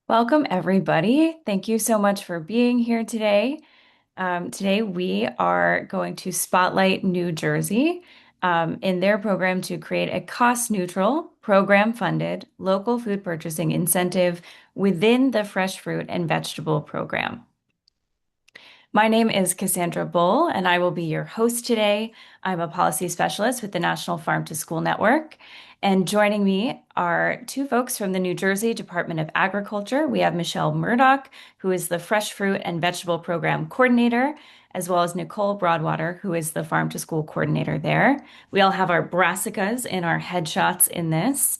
Welcome, everybody. Thank you so much for being here today. Today, we are going to spotlight New Jersey in their program to create a cost-neutral, program-funded local food purchasing incentive within the fresh fruit and vegetable program. My name is Cassandra Bull, and I will be your host today. I'm a policy specialist with the National Farm to School Network. And joining me are two folks from the New Jersey Department of Agriculture. We have Michelle Murdoch, who is the Fresh Fruit and Vegetable Program Coordinator, as well as Nicole Broadwater, who is the Farm to School Coordinator there. We all have our brassicas in our headshots in this.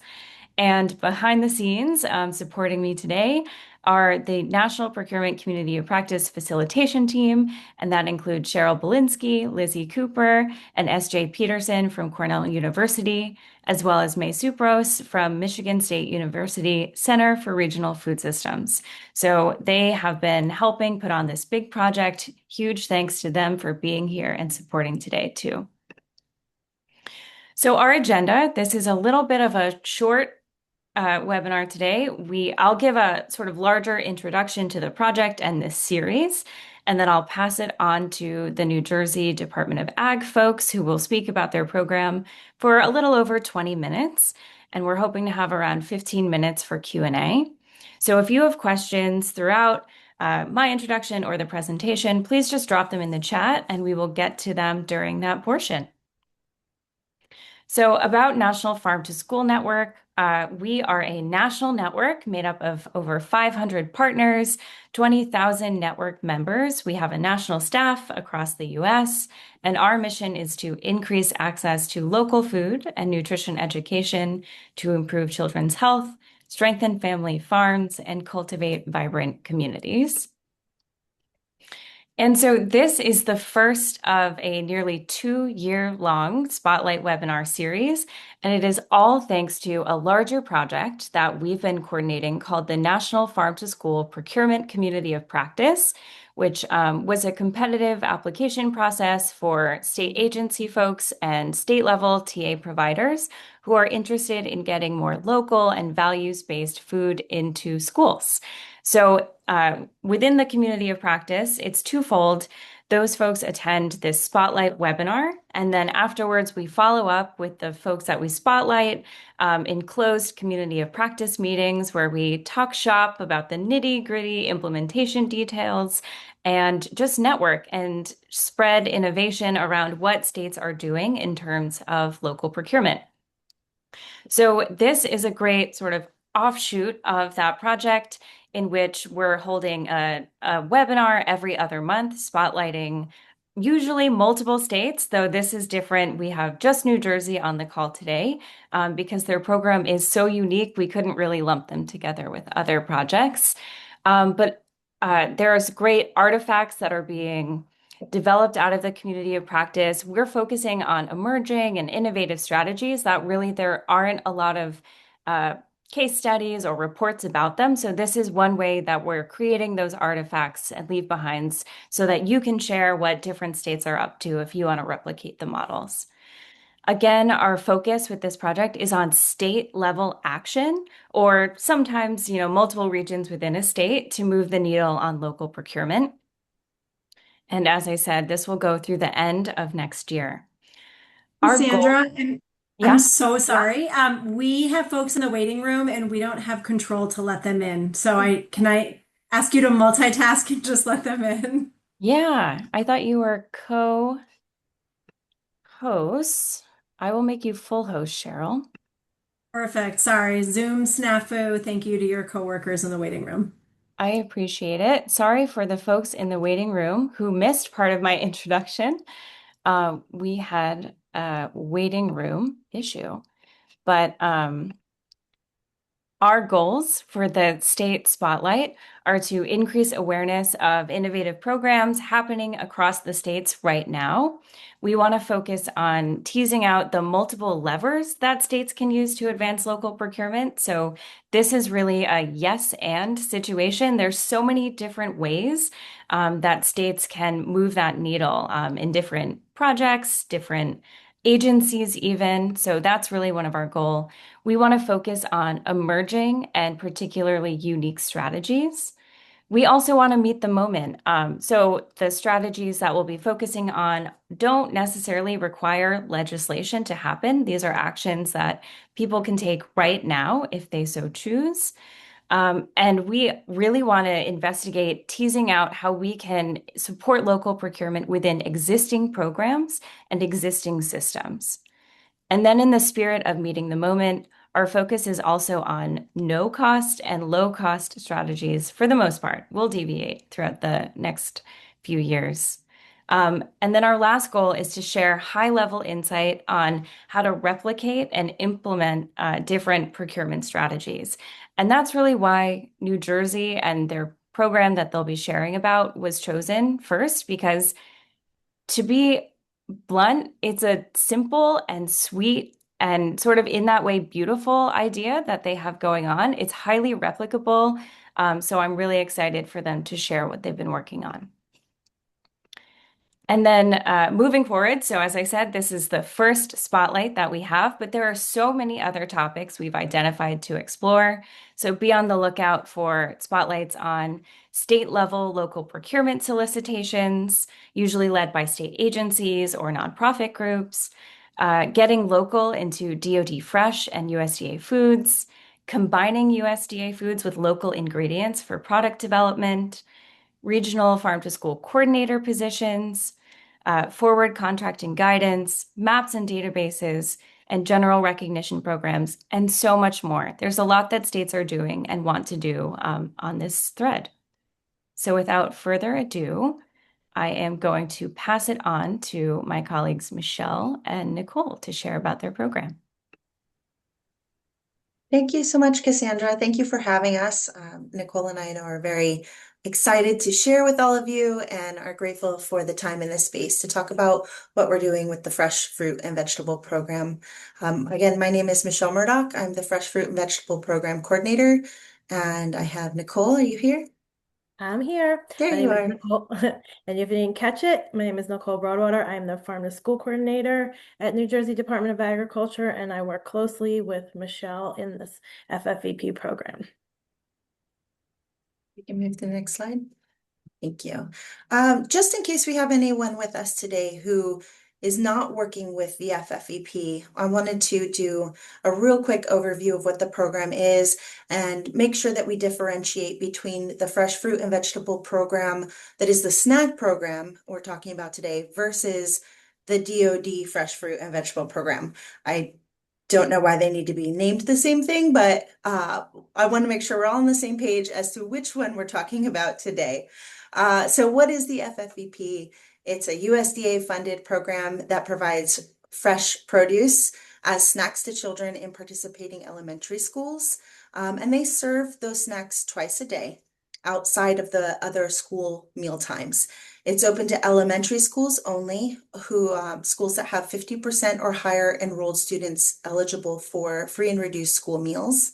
And behind the scenes, supporting me today are the National Procurement Community of Practice Facilitation Team, and that includes Cheryl Belinsky, Lizzie Cooper, and S.J. Peterson from Cornell University, as well as May Supros from Michigan State University Center for Regional Food Systems. So they have been helping put on this big project. Huge thanks to them for being here and supporting today, too. So our agenda, this is a little bit of a short webinar today. I'll give a sort of larger introduction to the project and this series, and then I'll pass it on to the New Jersey Department of Ag folks who will speak about their program for a little over 20 minutes. And we're hoping to have around 15 minutes for Q&A. So if you have questions throughout my introduction or the presentation, please just drop them in the chat and we will get to them during that portion. So about National Farm to School Network, we are a national network made up of over 500 partners, 20,000 network members. We have a national staff across the US, and our mission is to increase access to local food and nutrition education to improve children's health, strengthen family farms, and cultivate vibrant communities. And so this is the first of a nearly 2-year-long Spotlight webinar series, and it is all thanks to a larger project that we've been coordinating called the National Farm to School Procurement Community of Practice, which was a competitive application process for state agency folks and state-level TA providers who are interested in getting more local and values-based food into schools. So within the community of practice, it's twofold. Those folks attend this spotlight webinar, and then afterwards we follow up with the folks that we spotlight in closed community of practice meetings where we talk shop about the nitty-gritty implementation details and just network and spread innovation around what states are doing in terms of local procurement. So this is a great sort of offshoot of that project in which we're holding a webinar every other month, spotlighting usually multiple states, though this is different. We have just New Jersey on the call today because their program is so unique, we couldn't really lump them together with other projects. But there's great artifacts that are being developed out of the community of practice. We're focusing on emerging and innovative strategies that really there aren't a lot of case studies or reports about them. So this is one way that we're creating those artifacts and leave behinds so that you can share what different states are up to if you want to replicate the models. Again, our focus with this project is on state level action, or sometimes, multiple regions within a state to move the needle on local procurement. And as I said, this will go through the end of next year. Our goal, Sandra, and I'm yeah. so sorry. We have folks in the waiting room and we don't have control to let them in. So can I ask you to multitask and just let them in? Yeah, I thought you were co-hosts. I will make you full host, Cheryl. Perfect. Sorry. Zoom snafu. Thank you to your coworkers in the waiting room. I appreciate it. Sorry for the folks in the waiting room who missed part of my introduction. We had a waiting room issue, but our goals for the state spotlight are to increase awareness of innovative programs happening across the states right now. We want to focus on teasing out the multiple levers that states can use to advance local procurement. So this is really a yes and situation. There's so many different ways that states can move that needle in different projects, different agencies even. So that's really one of our goal. We want to focus on emerging and particularly unique strategies. We also want to meet the moment. So the strategies that we'll be focusing on don't necessarily require legislation to happen. These are actions that people can take right now if they so choose. And we really want to investigate teasing out how we can support local procurement within existing programs and existing systems. And then, in the spirit of meeting the moment, our focus is also on no cost and low cost strategies for the most part. We'll deviate throughout the next few years. And then our last goal is to share high level insight on how to replicate and implement different procurement strategies. And that's really why New Jersey and their program that they'll be sharing about was chosen first, because to be blunt, it's a simple and sweet and sort of in that way beautiful idea that they have going on. It's highly replicable. So I'm really excited for them to share what they've been working on. And then moving forward, so as I said, this is the first spotlight that we have, but there are so many other topics we've identified to explore. So be on the lookout for spotlights on state level local procurement solicitations, usually led by state agencies or nonprofit groups, getting local into DoD Fresh and USDA foods, combining USDA foods with local ingredients for product development, regional farm to school coordinator positions, forward contracting guidance, maps and databases, and general recognition programs, and so much more. There's a lot that states are doing and want to do on this thread. So without further ado, I am going to pass it on to my colleagues Michelle and Nicole to share about their program. Thank you so much, Cassandra. Thank you for having us. Nicole and I know are very excited to share with all of you and are grateful for the time in this space to talk about what we're doing with the Fresh Fruit and Vegetable Program. Again, my name is Michelle Murdoch. I'm the Fresh Fruit and Vegetable Program Coordinator, and I have Nicole. Are you here? I'm here. There My you name is are. Nicole. And if you didn't catch it, my name is Nicole Broadwater. I'm the Farm to School Coordinator at New Jersey Department of Agriculture, and I work closely with Michelle in this FFVP program. You can move to the next slide. Thank you. Just in case we have anyone with us today who is not working with the FFVP, I wanted to do a real quick overview of what the program is and make sure that we differentiate between the fresh fruit and vegetable program that is the snack program we're talking about today versus the DoD fresh fruit and vegetable program. I don't know why they need to be named the same thing, but I want to make sure we're all on the same page as to which one we're talking about today. So what is the FFVP? It's a USDA funded program that provides fresh produce as snacks to children in participating elementary schools. And they serve those snacks twice a day outside of the other school meal times. It's open to elementary schools only, schools that have 50% or higher enrolled students eligible for free and reduced school meals.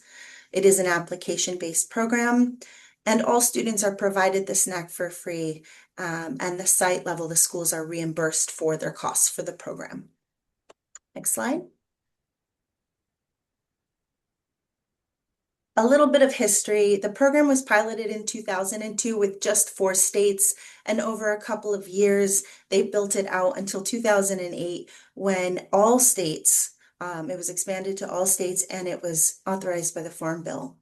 It is an application-based program, and all students are provided the snack for free, and the site level, the schools are reimbursed for their costs for the program. Next slide. A little bit of history. The program was piloted in 2002 with just 4 states, and over a couple of years, they built it out until 2008 when all states, it was expanded to all states and it was authorized by the Farm Bill.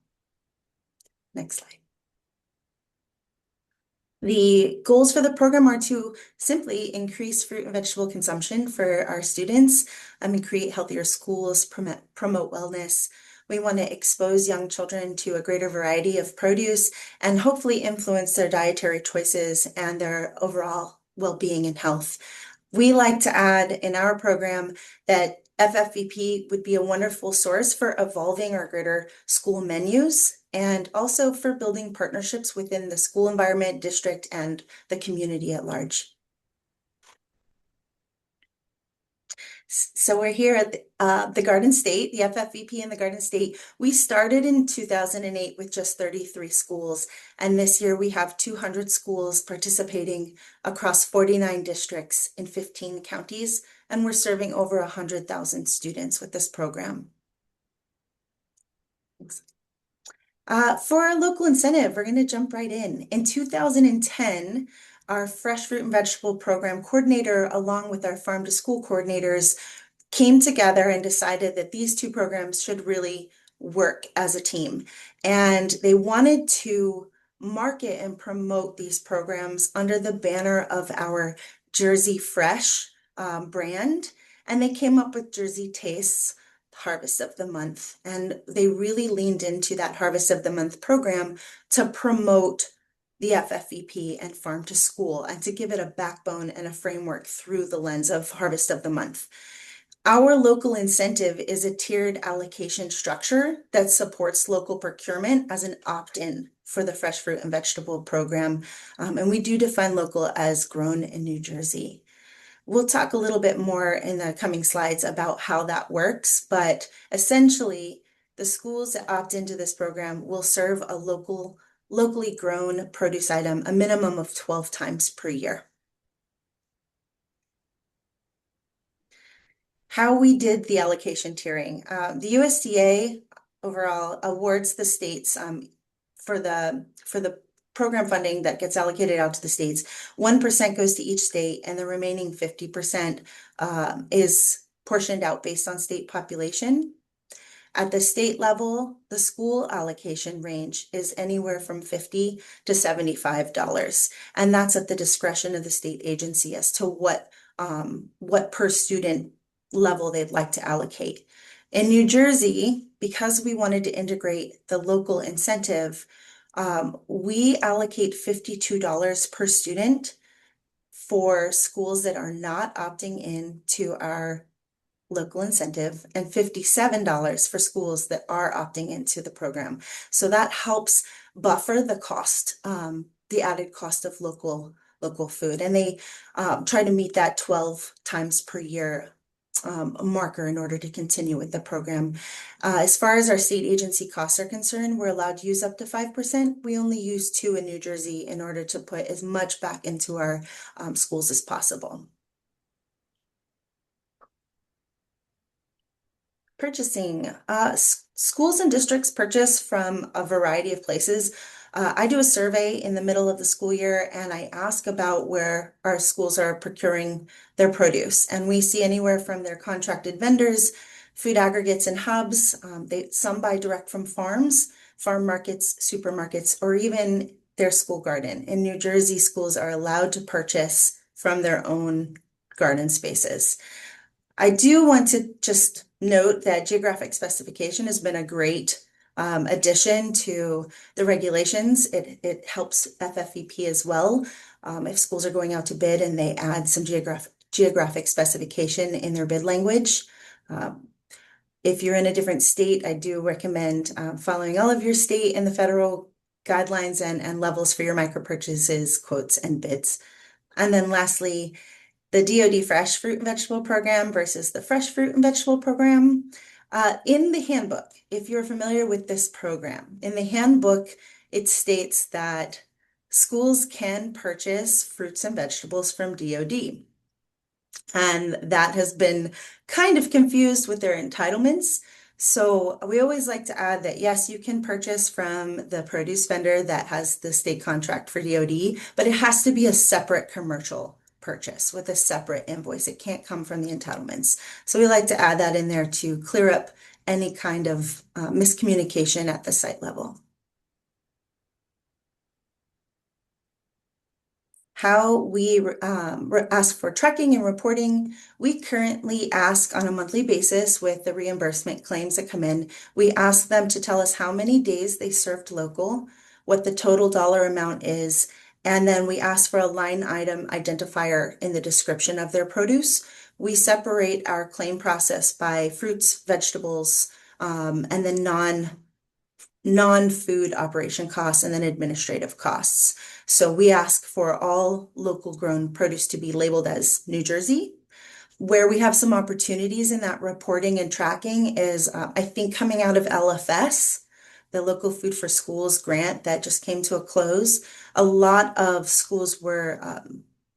Next slide. The goals for the program are to simply increase fruit and vegetable consumption for our students, and create healthier schools, promote wellness. We want to expose young children to a greater variety of produce and hopefully influence their dietary choices and their overall well-being and health. We like to add in our program that FFVP would be a wonderful source for evolving our greater school menus and also for building partnerships within the school environment, district, and the community at large. So we're here at the Garden State, the FFVP in the Garden State. We started in 2008 with just 33 schools, and this year we have 200 schools participating across 49 districts in 15 counties, and we're serving over 100,000 students with this program. For our local incentive, we're going to jump right in. In 2010, our fresh fruit and vegetable program coordinator, along with our farm to school coordinators, came together and decided that these two programs should really work as a team. And they wanted to market and promote these programs under the banner of our Jersey Fresh brand. And they came up with Jersey Tastes Harvest of the Month. And they really leaned into that Harvest of the Month program to promote the FFVP and Farm to School and to give it a backbone and a framework through the lens of Harvest of the Month. Our local incentive is a tiered allocation structure that supports local procurement as an opt-in for the fresh fruit and vegetable program. And we do define local as grown in New Jersey. We'll talk a little bit more in the coming slides about how that works, but essentially the schools that opt into this program will serve a locally grown produce item a minimum of 12 times per year. How we did the allocation tiering. The USDA overall awards the states for the program funding that gets allocated out to the states. 1% goes to each state, and the remaining 50% is portioned out based on state population. At the state level, the school allocation range is anywhere from $50 to $75, and that's at the discretion of the state agency as to what per student level they'd like to allocate. In New Jersey, because we wanted to integrate the local incentive, we allocate $52 per student for schools that are not opting in to our local incentive and $57 for schools that are opting into the program. So that helps buffer the cost, the added cost of local food. And they try to meet that 12 times per year marker in order to continue with the program. As far as our state agency costs are concerned, we're allowed to use up to 5%. We only use 2 in New Jersey in order to put as much back into our schools as possible. Purchasing. Schools and districts purchase from a variety of places. I do a survey in the middle of the school year and I ask about where our schools are procuring their produce. And we see anywhere from their contracted vendors, food aggregates and hubs. Some buy direct from farms, farm markets, supermarkets, or even their school garden. In New Jersey, schools are allowed to purchase from their own garden spaces. I do want to just note that geographic specification has been a great addition to the regulations. It helps FFVP as well. If schools are going out to bid and they add some geographic specification in their bid language. If you're in a different state, I do recommend following all of your state and the federal guidelines and levels for your micro purchases, quotes, and bids. And then lastly, the DoD Fresh Fruit and Vegetable Program versus the Fresh Fruit and Vegetable Program. In the handbook, if you're familiar with this program, in the handbook, it states that schools can purchase fruits and vegetables from DoD. And that has been kind of confused with their entitlements. So we always like to add that, yes, you can purchase from the produce vendor that has the state contract for DoD, but it has to be a separate commercial purchase with a separate invoice. It can't come from the entitlements. So we like to add that in there to clear up any kind of miscommunication at the site level. How we ask for tracking and reporting. We currently ask on a monthly basis with the reimbursement claims that come in. We ask them to tell us how many days they served local, what the total dollar amount is, and then we ask for a line item identifier in the description of their produce. We separate our claim process by fruits, vegetables, and then non-food operation costs and then administrative costs. So we ask for all local grown produce to be labeled as New Jersey. Where we have some opportunities in that reporting and tracking is, I think, coming out of LFS, the Local Food for Schools grant that just came to a close. A lot of schools were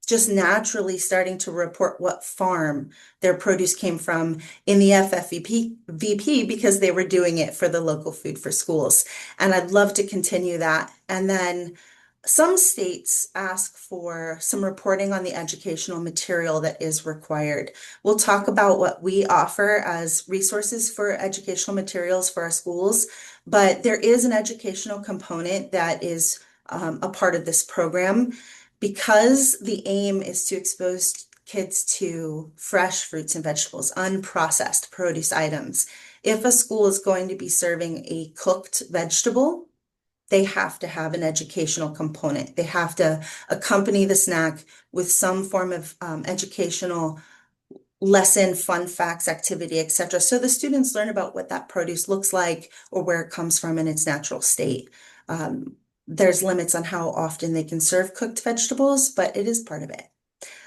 just naturally starting to report what farm their produce came from in the FFVP because they were doing it for the Local Food for Schools. And I'd love to continue that. And then some states ask for some reporting on the educational material that is required. We'll talk about what we offer as resources for educational materials for our schools, but there is an educational component that is a part of this program because the aim is to expose kids to fresh fruits and vegetables, unprocessed produce items. If a school is going to be serving a cooked vegetable, they have to have an educational component. They have to accompany the snack with some form of educational lesson, fun facts, activity, etc. So the students learn about what that produce looks like or where it comes from in its natural state. There's limits on how often they can serve cooked vegetables, but it is part of it.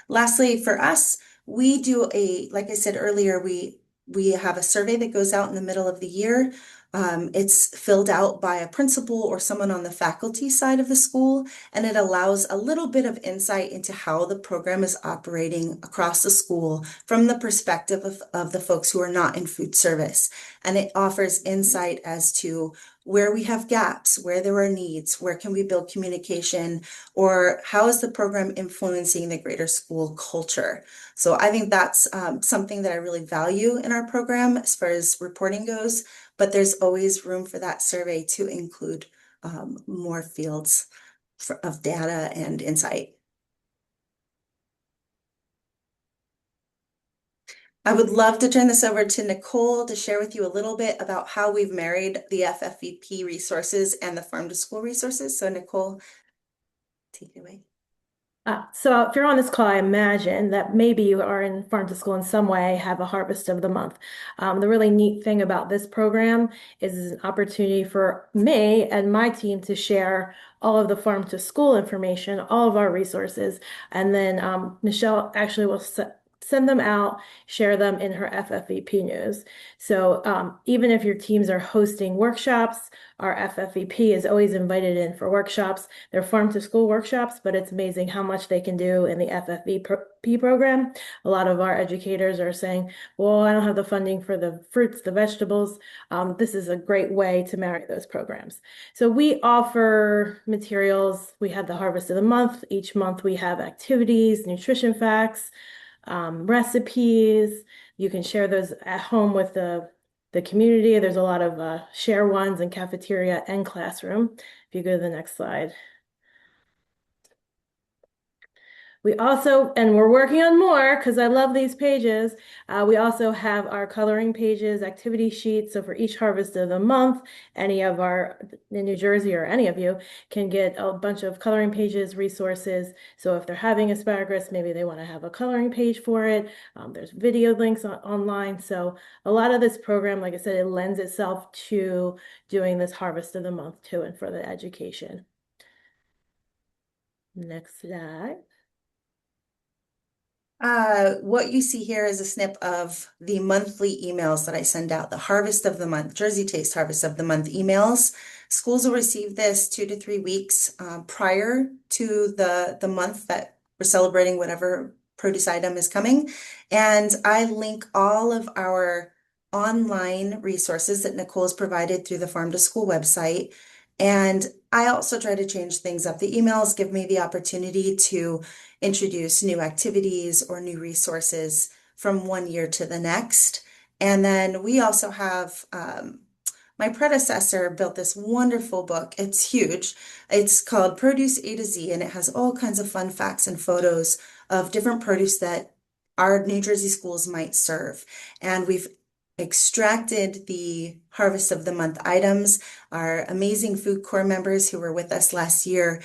Lastly, for us, we do like I said earlier, we have a survey that goes out in the middle of the year. It's filled out by a principal or someone on the faculty side of the school, and it allows a little bit of insight into how the program is operating across the school from the perspective of the folks who are not in food service. And it offers insight as to where we have gaps, where there are needs, where can we build communication, or how is the program influencing the greater school culture. So I think that's something that I really value in our program as far as reporting goes, but there's always room for that survey to include more fields of data and insight. I would love to turn this over to Nicole to share with you a little bit about how we've married the FFVP resources and the farm to school resources. So Nicole, take it away. So if you're on this call, I imagine that maybe you are in farm to school in some way, have a harvest of the month. The really neat thing about this program is an opportunity for me and my team to share all of the farm to school information, all of our resources, and then Michelle actually will send them out, share them in her FFVP news. So even if your teams are hosting workshops, our FFVP is always invited in for workshops. They're farm to school workshops, but it's amazing how much they can do in the FFVP program. A lot of our educators are saying, well, I don't have the funding for the fruits, the vegetables. This is a great way to marry those programs. So we offer materials. We have the harvest of the month. Each month we have activities, nutrition facts, recipes. You can share those at home with the community. There's a lot of share ones in cafeteria and classroom. If you go to the next slide. We also, and we're working on more because I love these pages. We also have our coloring pages, activity sheets. So for each harvest of the month, any of our in New Jersey or any of you can get a bunch of coloring pages, resources. So if they're having asparagus, maybe they want to have a coloring page for it. There's video links online. So a lot of this program, like I said, it lends itself to doing this harvest of the month too, and for the education. Next slide. What you see here is a snip of the monthly emails that I send out, the Harvest of the Month, Jersey Taste Harvest of the Month emails. Schools will receive this 2 to 3 weeks prior to the month that we're celebrating whatever produce item is coming. And I link all of our online resources that Nicole has provided through the Farm to School website. And I also try to change things up. The emails give me the opportunity to introduce new activities or new resources from one year to the next. And then we also have, my predecessor built this wonderful book. It's huge. It's called Produce A to Z, and it has all kinds of fun facts and photos of different produce that our New Jersey schools might serve. And we've extracted the Harvest of the Month items. Our amazing food corps members who were with us last year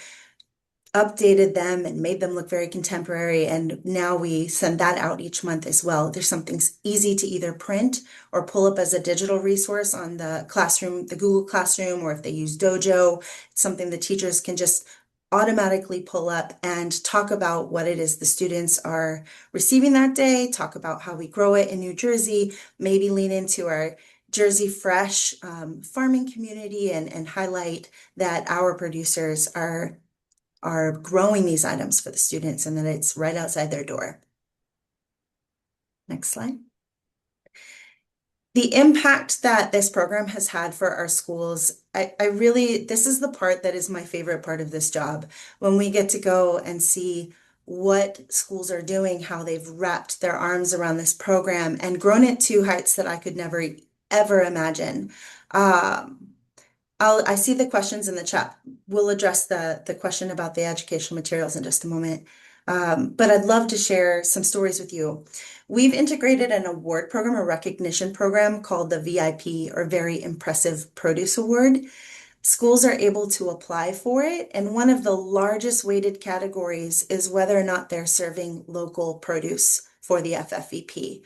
updated them and made them look very contemporary. And now we send that out each month as well. There's something easy to either print or pull up as a digital resource on the classroom, the Google Classroom, or if they use Dojo, it's something the teachers can just automatically pull up and talk about what it is the students are receiving that day, talk about how we grow it in New Jersey, maybe lean into our Jersey Fresh farming community and highlight that our producers are growing these items for the students and that it's right outside their door. Next slide. The impact that this program has had for our schools, I really, this is the part that is my favorite part of this job. When we get to go and see what schools are doing, how they've wrapped their arms around this program and grown it to heights that I could never ever imagine. I see the questions in the chat. We'll address the question about the educational materials in just a moment. But I'd love to share some stories with you. We've integrated an award program, a recognition program called the VIP, or Very Impressive Produce Award. Schools are able to apply for it, and one of the largest weighted categories is whether or not they're serving local produce for the FFVP.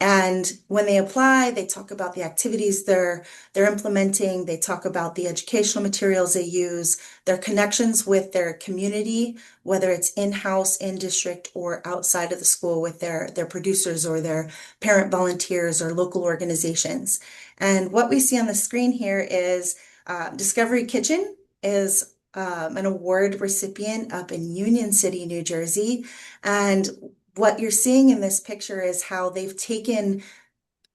And when they apply, they talk about the activities they're implementing, they talk about the educational materials they use, their connections with their community, whether it's in-house, in-district, or outside of the school with their producers or their parent volunteers or local organizations. And what we see on the screen here is Discovery Kitchen is an award recipient up in Union City, New Jersey. And what you're seeing in this picture is how they've taken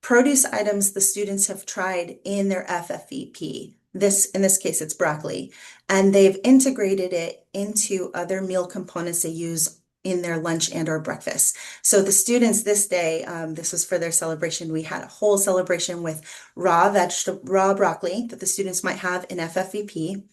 produce items the students have tried in their FFVP. In this case, it's broccoli. And they've integrated it into other meal components they use in their lunch and or breakfast. So the students this day, this was for their celebration. We had a whole celebration with raw broccoli that the students might have in FFVP,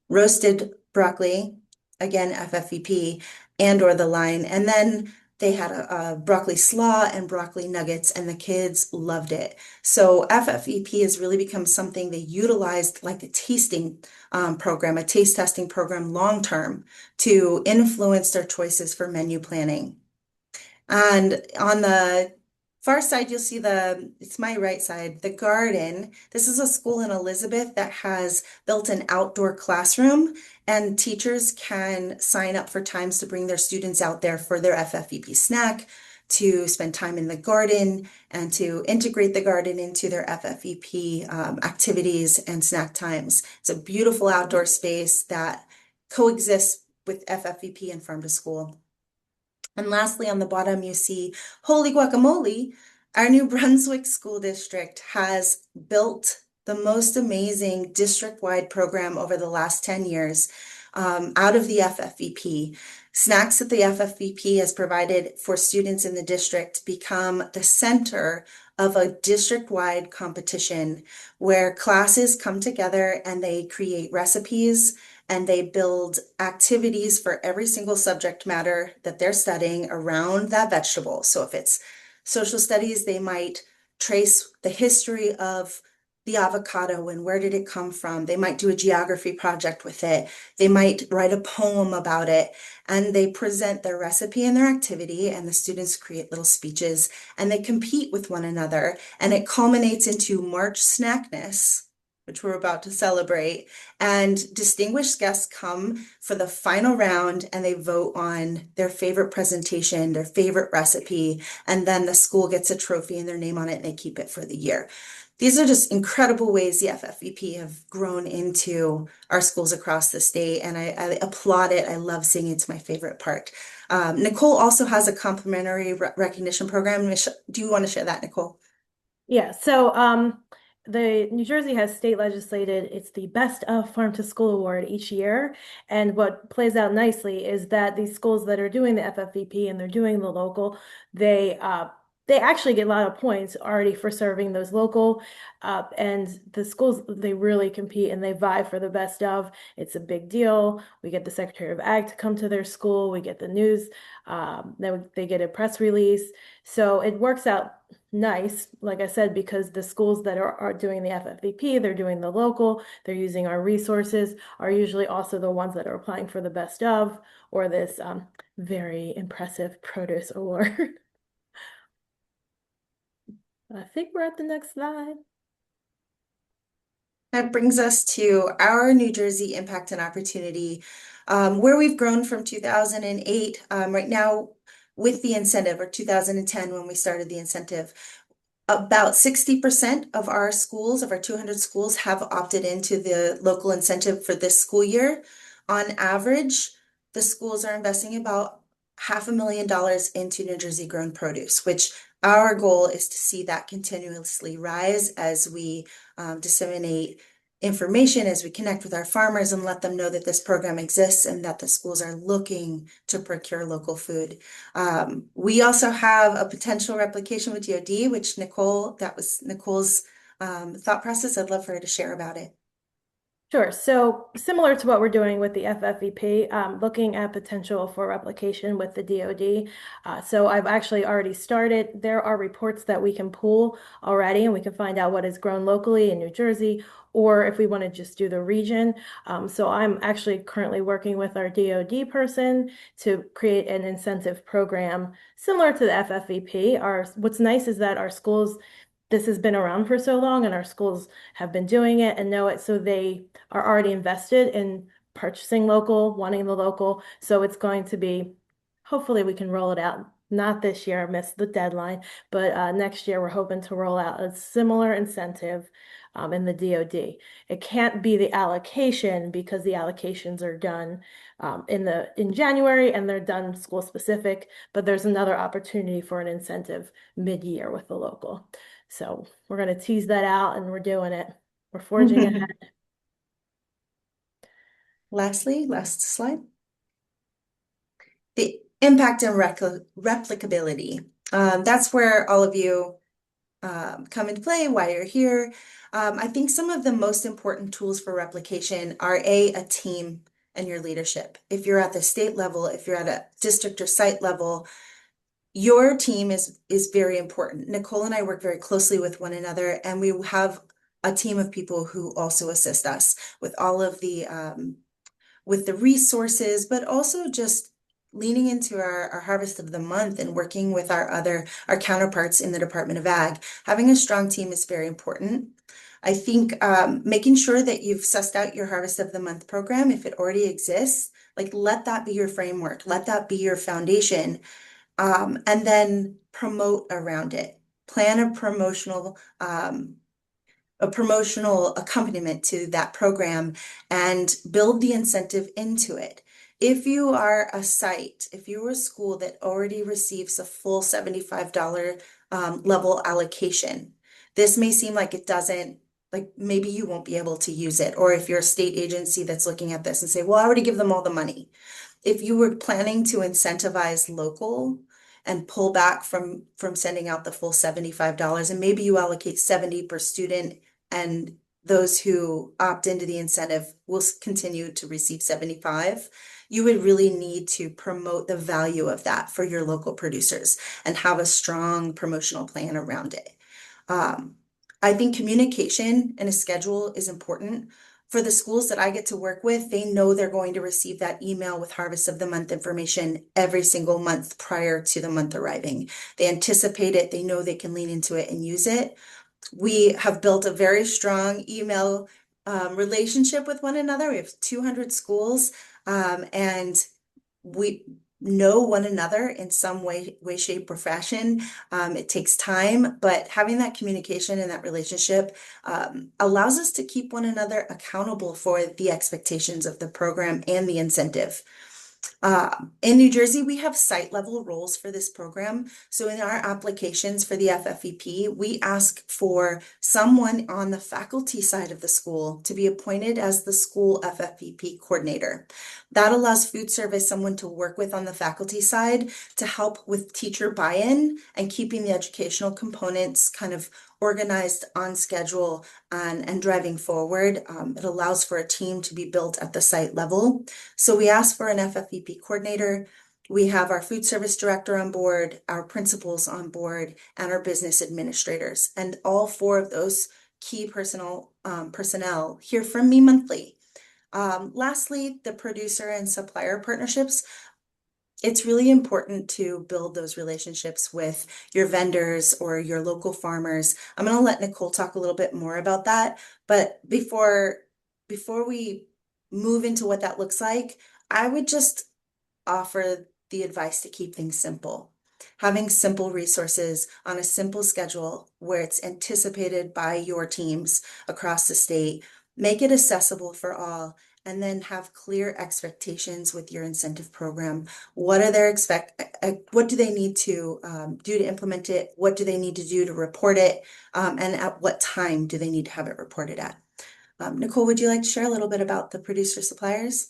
roasted broccoli, again, FFVP, and or the line. And then they had a broccoli slaw and broccoli nuggets, and the kids loved it. So FFVP has really become something they utilized like a tasting program, a taste testing program long term to influence their choices for menu planning. And on the far side, you'll see it's my right side, the garden. This is a school in Elizabeth that has built an outdoor classroom, and teachers can sign up for times to bring their students out there for their FFVP snack, to spend time in the garden, and to integrate the garden into their FFVP activities and snack times. It's a beautiful outdoor space that coexists with FFVP and Farm to School. And lastly, on the bottom, you see Holy Guacamole. Our New Brunswick School District has built the most amazing district-wide program over the last 10 years out of the FFVP. Snacks that the FFVP has provided for students in the district become the center of a district-wide competition where classes come together and they create recipes and they build activities for every single subject matter that they're studying around that vegetable. So if it's social studies, they might trace the history of the avocado and where did it come from. They might do a geography project with it. They might write a poem about it, and they present their recipe and their activity, and the students create little speeches and they compete with one another, and it culminates into March Snackness, which we're about to celebrate. And distinguished guests come for the final round and they vote on their favorite presentation, their favorite recipe, and then the school gets a trophy and their name on it and they keep it for the year. These are just incredible ways the FFVP have grown into our schools across the state, and I applaud it. I love seeing it. It's my favorite part. Nicole also has a complimentary recognition program. Do you want to share that, Nicole? Yeah, so the New Jersey has state legislated, it's the Best of Farm to School Award each year. And what plays out nicely is that these schools that are doing the FFVP and they're doing the local, they actually get a lot of points already for serving those local. And the schools, they really compete and they vie for the best of. It's a big deal. We get the Secretary of Ag to come to their school. We get the news. They get a press release. So it works out nice, like I said, because the schools that are doing the FFVP, they're doing the local, they're using our resources, are usually also the ones that are applying for the best of, or this very impressive produce award. I think we're at the next slide. That brings us to our New Jersey impact and opportunity, where we've grown from 2008. Right now, with the incentive, or 2010 when we started the incentive, about 60% of our schools, of our 200 schools, have opted into the local incentive for this school year. On average, the schools are investing about $500,000 into New Jersey grown produce, which our goal is to see that continuously rise as we disseminate information, as we connect with our farmers and let them know that this program exists and that the schools are looking to procure local food. We also have a potential replication with DoD, which that was Nicole's thought process. I'd love for her to share about it. Sure. So similar to what we're doing with the FFVP, looking at potential for replication with the DoD. So I've actually already started. There are reports that we can pull already, and we can find out what is grown locally in New Jersey, or if we want to just do the region. So I'm actually currently working with our DoD person to create an incentive program similar to the FFVP. What's nice is that our schools, this has been around for so long and our schools have been doing it and know it. So they are already invested in purchasing local, wanting the local. So it's going to be, hopefully we can roll it out. Not this year, I missed the deadline, but next year we're hoping to roll out a similar incentive in the DoD. It can't be the allocation because the allocations are done in January and they're done school specific, but there's another opportunity for an incentive mid-year with the local. So we're going to tease that out and we're doing it. We're forging ahead. Lastly, last slide. The impact and replicability. That's where all of you come into play, why you're here. I think some of the most important tools for replication are a team and your leadership. If you're at the state level, if you're at a district or site level, your team is very important. Nicole and I work very closely with one another, and we have a team of people who also assist us with all of the with the resources, but also just leaning into our harvest of the month and working with our counterparts in the Department of Ag. Having a strong team is very important. I think making sure that you've sussed out your harvest of the month program, if it already exists, like let that be your framework, let that be your foundation, and then promote around it. Plan a promotional accompaniment to that program and build the incentive into it. If you are a site, if you're a school that already receives a full $75 level allocation, this may seem like it doesn't, like maybe you won't be able to use it. Or if you're a state agency that's looking at this and say, well, I already give them all the money. If you were planning to incentivize local and pull back from sending out the full $75, and maybe you allocate 70 per student, and those who opt into the incentive will continue to receive 75, you would really need to promote the value of that for your local producers and have a strong promotional plan around it. I think communication and a schedule is important. For the schools that I get to work with, they know they're going to receive that email with harvest of the month information every single month prior to the month arriving. They anticipate it, they know they can lean into it and use it. We have built a very strong email relationship with one another. We have 200 schools, and we know one another in some way, shape, or fashion. It takes time, but having that communication and that relationship allows us to keep one another accountable for the expectations of the program and the incentive. In New Jersey, we have site level roles for this program. So in our applications for the FFVP, we ask for someone on the faculty side of the school to be appointed as the school FFVP coordinator. That allows food service someone to work with on the faculty side to help with teacher buy-in and keeping the educational components kind of organized on schedule and driving forward. It allows for a team to be built at the site level. So we ask for an FFVP coordinator. We have our food service director on board, our principals on board, and our business administrators. And all four of those key personnel hear from me monthly. Lastly, the producer and supplier partnerships. It's really important to build those relationships with your vendors or your local farmers. I'm going to let Nicole talk a little bit more about that, but before we move into what that looks like, I would just offer the advice to keep things simple. Having simple resources on a simple schedule where it's anticipated by your teams across the state, make it accessible for all, and then have clear expectations with your incentive program. What do they need to do to implement it? What do they need to do to report it? And at what time do they need to have it reported at? Nicole, would you like to share a little bit about the producer suppliers?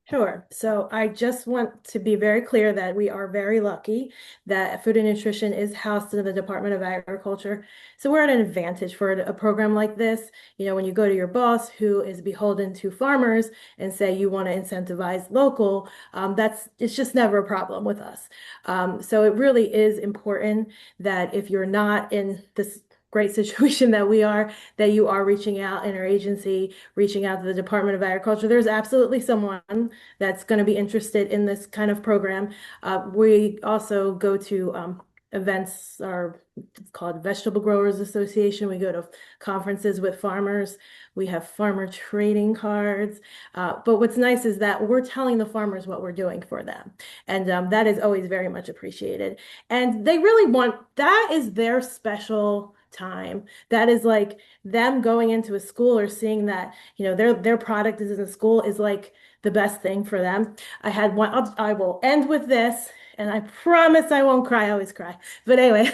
Sure. So I just want to be very clear that we are very lucky that food and nutrition is housed in the Department of Agriculture. So we're at an advantage for a program like this. You know, when you go to your boss who is beholden to farmers and say you want to incentivize local, it's just never a problem with us. So it really is important that if you're not in this great situation that we are, that you are reaching out in our agency, reaching out to the Department of Agriculture. There's absolutely someone that's going to be interested in this kind of program. We also go to events, or it's called Vegetable Growers Association. We go to conferences with farmers. We have farmer trading cards. But what's nice is that we're telling the farmers what we're doing for them. And that is always very much appreciated. And they really want, that is their special time. That is like them going into a school or seeing that, you know, their product is in the school is like the best thing for them. I had one, I will end with this, and I promise I won't cry. I always cry. But anyway,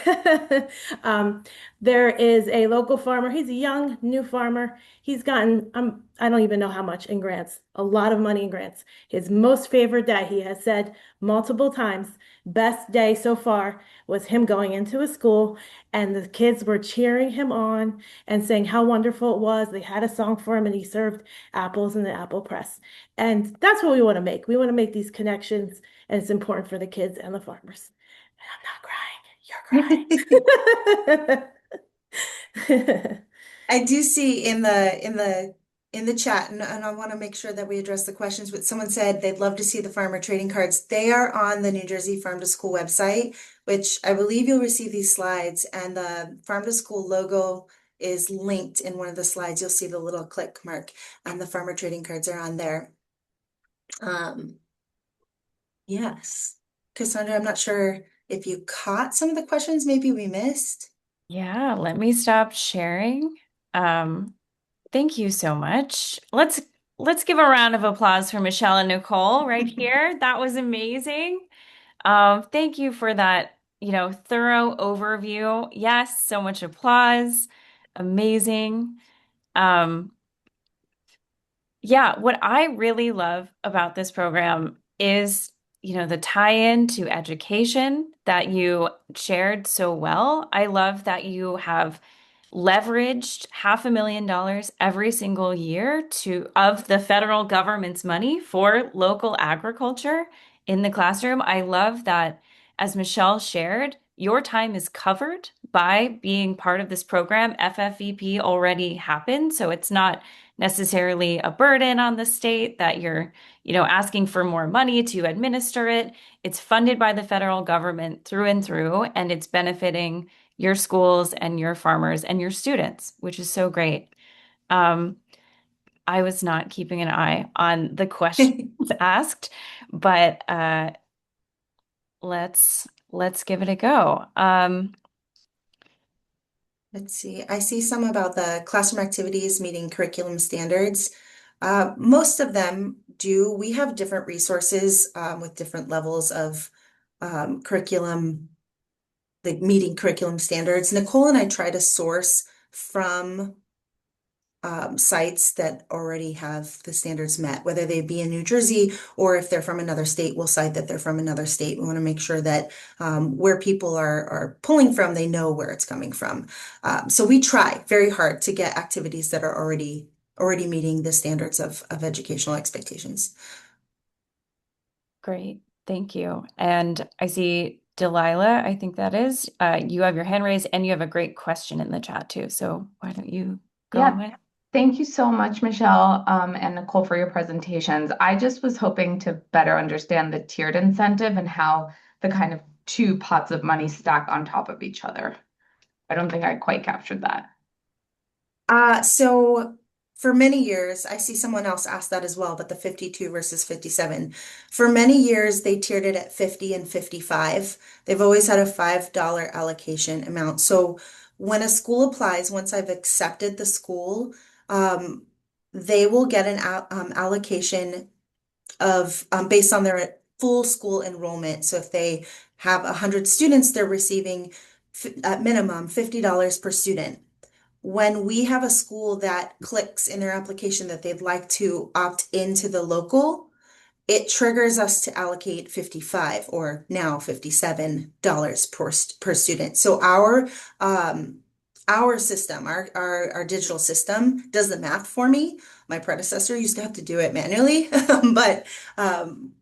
there is a local farmer. He's a young, new farmer. He's gotten, I don't even know how much in grants, a lot of money in grants. His most favorite day, he has said multiple times, best day so far was him going into a school and the kids were cheering him on and saying how wonderful it was. They had a song for him and he served apples in the apple press. And that's what we want to make. We want to make these connections, and it's important for the kids and the farmers. And I'm not crying. You're crying. I do see in the chat, and I want to make sure that we address the questions, but someone said they'd love to see the farmer trading cards. They are on the New Jersey Farm to School website, which I believe you'll receive these slides, and the Farm to School logo is linked in one of the slides. You'll see the little click mark, and the farmer trading cards are on there. Yes. Cassandra, I'm not sure if you caught some of the questions maybe we missed. Yeah, let me stop sharing. Um, Thank you so much. Let's give a round of applause for Michelle and Nicole right here. That was amazing. Thank you for that, thorough overview. Yes, so much applause. Amazing. Um, yeah, what I really love about this program is, the tie-in to education that you shared so well. I love that you have leveraged $500,000 every single year to of the federal government's money for local agriculture in the classroom. I love that, as Michelle shared, your time is covered by being part of this program. FFVP already happened, so it's not necessarily a burden on the state that you're, asking for more money to administer it. It's funded by the federal government through and through, and it's benefiting your schools and your farmers and your students, which is so great. Um, I was not keeping an eye on the questions asked, but let's give it a go. Let's see. I see some about the classroom activities meeting curriculum standards. Most of them do. We have different resources with different levels of curriculum, like meeting curriculum standards. Nicole and I try to source from sites that already have the standards met, whether they be in New Jersey or if they're from another state, we'll cite that they're from another state. We want to make sure that where people are pulling from, they know where it's coming from. So we try very hard to get activities that are already meeting the standards of educational expectations. Great. Thank you. And I see Delilah, I think that is. You have your hand raised and you have a great question in the chat too. So why don't you go Yeah, ahead? Thank you so much, Michelle, and Nicole, for your presentations. I just was hoping to better understand the tiered incentive and how the kind of two pots of money stack on top of each other. I don't think I quite captured that. So for many years, I see someone else ask that as well, but the 52 versus 57. For many years, they tiered it at 50 and 55. They've always had a $5 allocation amount. So when a school applies, once I've accepted the school, um, they will get an allocation of based on their full school enrollment. So if they have 100 students, they're receiving at minimum $50 per student. When we have a school that clicks in their application that they'd like to opt into the local, it triggers us to allocate 55 or now $57 per student. So our system, our digital system does the math for me. My predecessor used to have to do it manually, but um,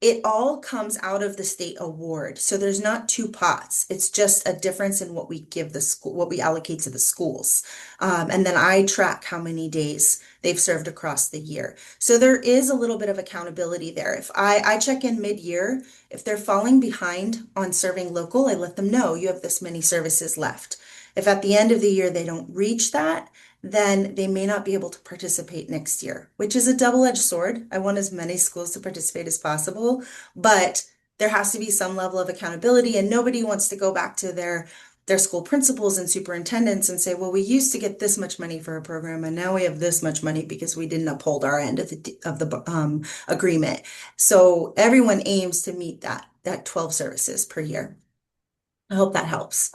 it all comes out of the state award. So there's not two pots. It's just a difference in what we give the school, what we allocate to the schools. And then I track how many days they've served across the year. So there is a little bit of accountability there. If I check in mid-year, if they're falling behind on serving local, I let them know you have this many services left. If at the end of the year they don't reach that, then they may not be able to participate next year, which is a double-edged sword. I want as many schools to participate as possible, but there has to be some level of accountability, and nobody wants to go back to their school principals and superintendents and say, well, we used to get this much money for a program, and now we have this much money because we didn't uphold our end of the agreement. So everyone aims to meet that 12 services per year. I hope that helps.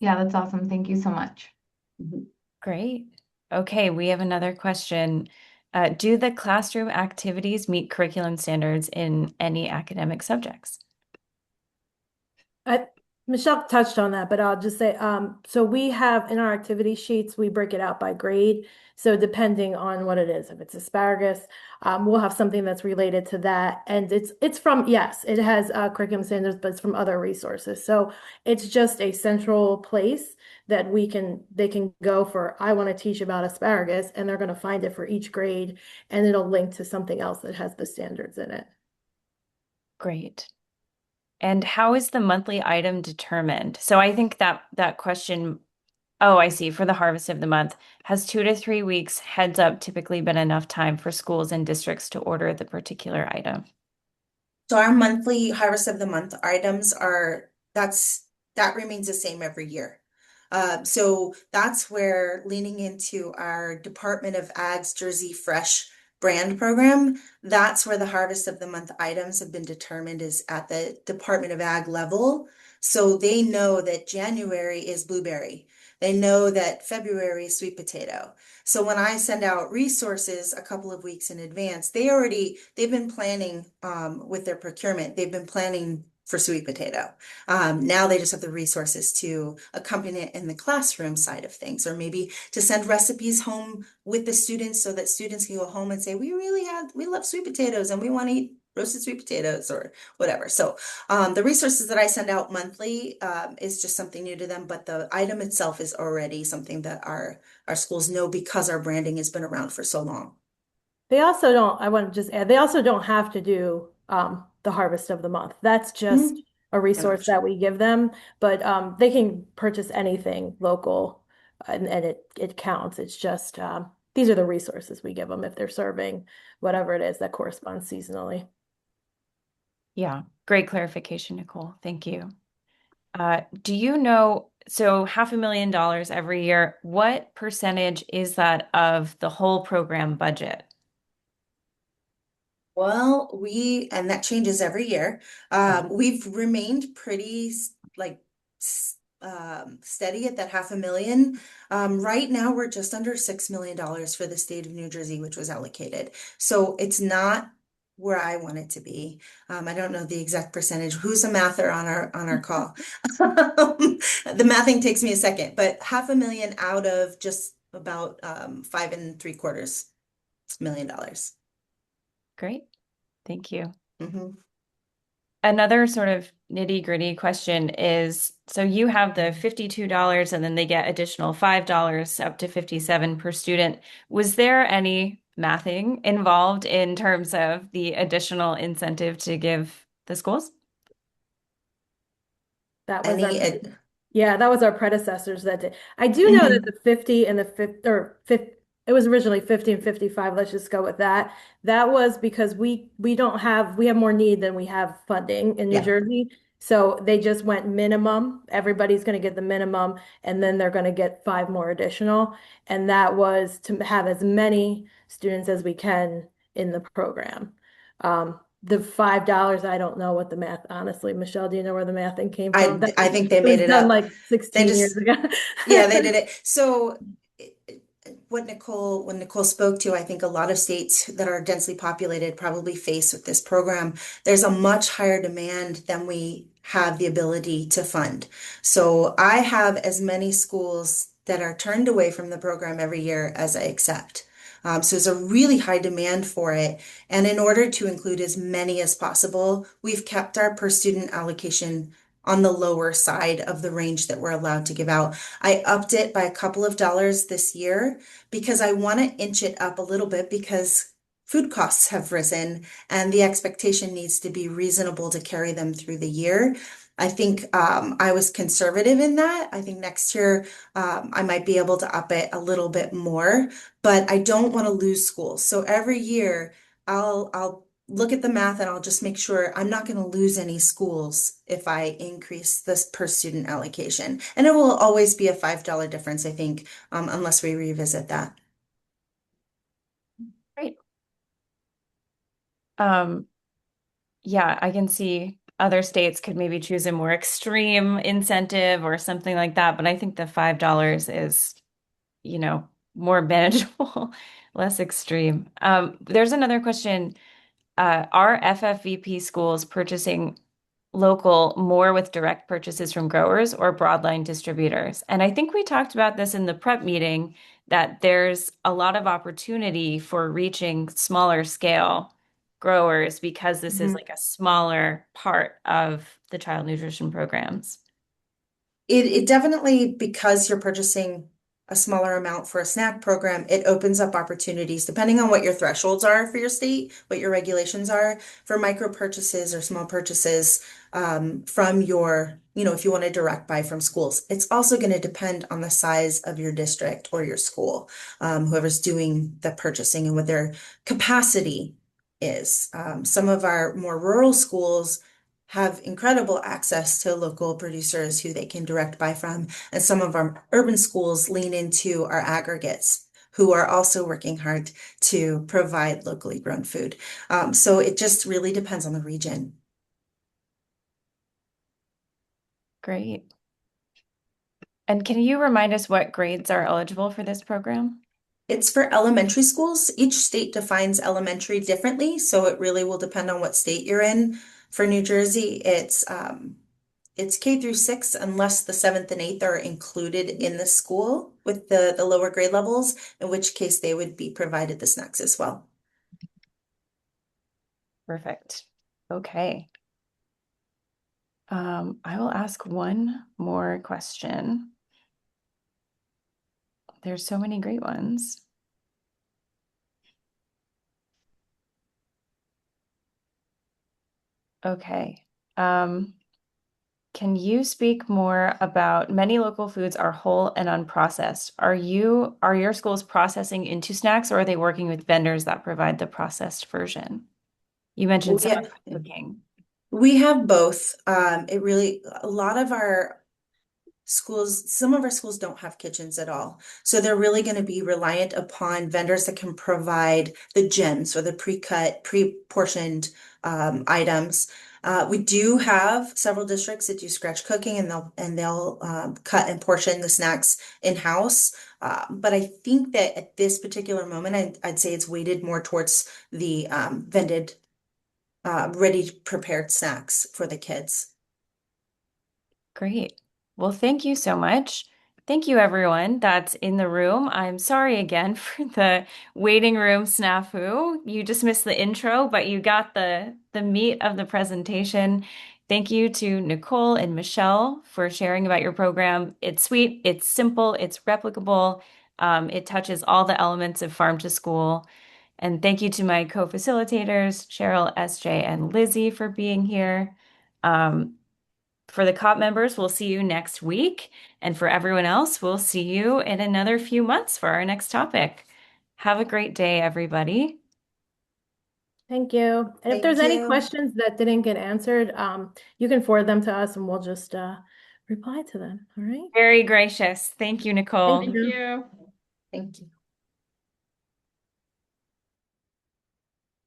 Yeah, that's awesome. Thank you so much. Mhm. Great. Okay, we have another question. Do the classroom activities meet curriculum standards in any academic subjects? I, Michelle touched on that, but I'll just say, so we have in our activity sheets, we break it out by grade. So depending on what it is, if it's asparagus, we'll have something that's related to that. And it's from, yes, it has curriculum standards, but it's from other resources. So it's just a central place that they can go for, I want to teach about asparagus, and they're going to find it for each grade, and it'll link to something else that has the standards in it. Great. And how is the monthly item determined? So I think that question, oh, I see, for the harvest of the month, has 2 to 3 weeks heads up typically been enough time for schools and districts to order the particular item? So our monthly harvest of the month items that remains the same every year. So that's where leaning into our Department of Ag's Jersey Fresh brand program, that's where the harvest of the month items have been determined is at the Department of Ag level. So they know that January is blueberry. They know that February is sweet potato. So when I send out resources a couple of weeks in advance, they've been planning with their procurement. They've been planning for sweet potato. Now they just have the resources to accompany it in the classroom side of things, or maybe to send recipes home with the students so that students can go home and say, we love sweet potatoes and we want to eat roasted sweet potatoes or whatever. So the resources that I send out monthly is just something new to them, but the item itself is already something that our schools know because our branding has been around for so long. They also don't, I want to just add, they also don't have to do the harvest of the month. That's just Mhm. a An resource option. that we give them, but they can purchase anything local and it counts. It's just these are the resources we give them if they're serving whatever it is that corresponds seasonally. Yeah, great clarification, Nicole. Thank you. Do you know, so $500,000 every year, what percentage is that of the whole program budget? Well, and that changes every year. Oh, We've remained pretty steady at that 500,000. Right now, we're just under $6 million for the state of New Jersey, which was allocated. So it's not where I want it to be. I don't know the exact percentage. Who's a mather on our call? The mathing takes me a second, but 500,000 out of just about $5.75 million. great. Thank you. Mhm. Another sort of nitty-gritty question is, so you have the $52 and then they get additional $5 up to 57 per student. Was there any mathing involved in terms of the additional incentive to give the schools? That was our Any, Yeah, that was our predecessors that did. I do know that mhm. the 50 and the 50 or 50, it was originally 50 and 55. Let's just go with that. That was because we don't have we have more need than we have funding in New Yeah. Jersey. So they just went minimum. Everybody's going to get the minimum, and then they're going to get five more additional. And that was to have as many students as we can in the program. The $5, I don't know what the math, honestly. Michelle, do you know where the math thing came from? I think they It made was it done up. like They 16 years just, ago. yeah, they did it. So when Nicole spoke to, I think a lot of states that are densely populated probably face with this program, there's a much higher demand than we have the ability to fund. So I have as many schools that are turned away from the program every year as I accept. So there's a really high demand for it. And in order to include as many as possible, we've kept our per student allocation on the lower side of the range that we're allowed to give out. I upped it by a couple of dollars this year because I want to inch it up a little bit because food costs have risen and the expectation needs to be reasonable to carry them through the year. I think I was conservative in that. I think next year I might be able to up it a little bit more, but I don't want to lose schools. So every year I'll look at the math and I'll just make sure I'm not going to lose any schools if I increase this per student allocation. And it will always be a $5 difference, I think, unless we revisit that. Great. Um, yeah, I can see other states could maybe choose a more extreme incentive or something like that, but I think the $5 is, more manageable, less extreme. There's another question. Are FFVP schools purchasing local more with direct purchases from growers or broadline distributors? And I think we talked about this in the prep meeting that there's a lot of opportunity for reaching smaller scale growers because this is Mhm. like a smaller part of the child nutrition programs. It definitely, because you're purchasing a smaller amount for a snack program, it opens up opportunities depending on what your thresholds are for your state, what your regulations are for micro purchases or small purchases from if you want to direct buy from schools. It's also going to depend on the size of your district or your school, whoever's doing the purchasing and what their capacity is. Some of our more rural schools have incredible access to local producers who they can direct buy from. And some of our urban schools lean into our aggregates who are also working hard to provide locally grown food. So it just really depends on the region. Great. And can you remind us what grades are eligible for this program? It's for elementary schools. Each state defines elementary differently, so it really will depend on what state you're in. For New Jersey, it's K through 6 unless the seventh and eighth are included in the school with the lower grade levels, in which case they would be provided the snacks as well. Perfect. Okay. I will ask one more question. There's so many great ones. Okay. Um, can you speak more about many local foods are whole and unprocessed? Are your schools processing into snacks or are they working with vendors that provide the processed version? You mentioned some of Yeah, that cooking. we have both. A lot of our schools, some of our schools don't have kitchens at all. So they're really going to be reliant upon vendors that can provide the gems or the pre-cut, pre-portioned items. We do have several districts that do scratch cooking and they'll cut and portion the snacks in-house. But I think that at this particular moment, I'd say it's weighted more towards the vended, ready prepared snacks for the kids. Great. Well, thank you so much. Thank you, everyone that's in the room. I'm sorry again for the waiting room snafu. You just missed the intro, but you got the meat of the presentation. Thank you to Nicole and Michelle for sharing about your program. It's sweet, it's simple, it's replicable. It touches all the elements of farm to school. And thank you to my co-facilitators, Cheryl, SJ, and Lizzie for being here. Um, for the COP members, we'll see you next week. And for everyone else, we'll see you in another few months for our next topic. Have a great day, everybody. Thank you. And if Thank there's any you. questions that didn't get answered, you can forward them to us and we'll just reply to them. All right. Very gracious. Thank you, Thank Nicole. Thank you. you. Thank you.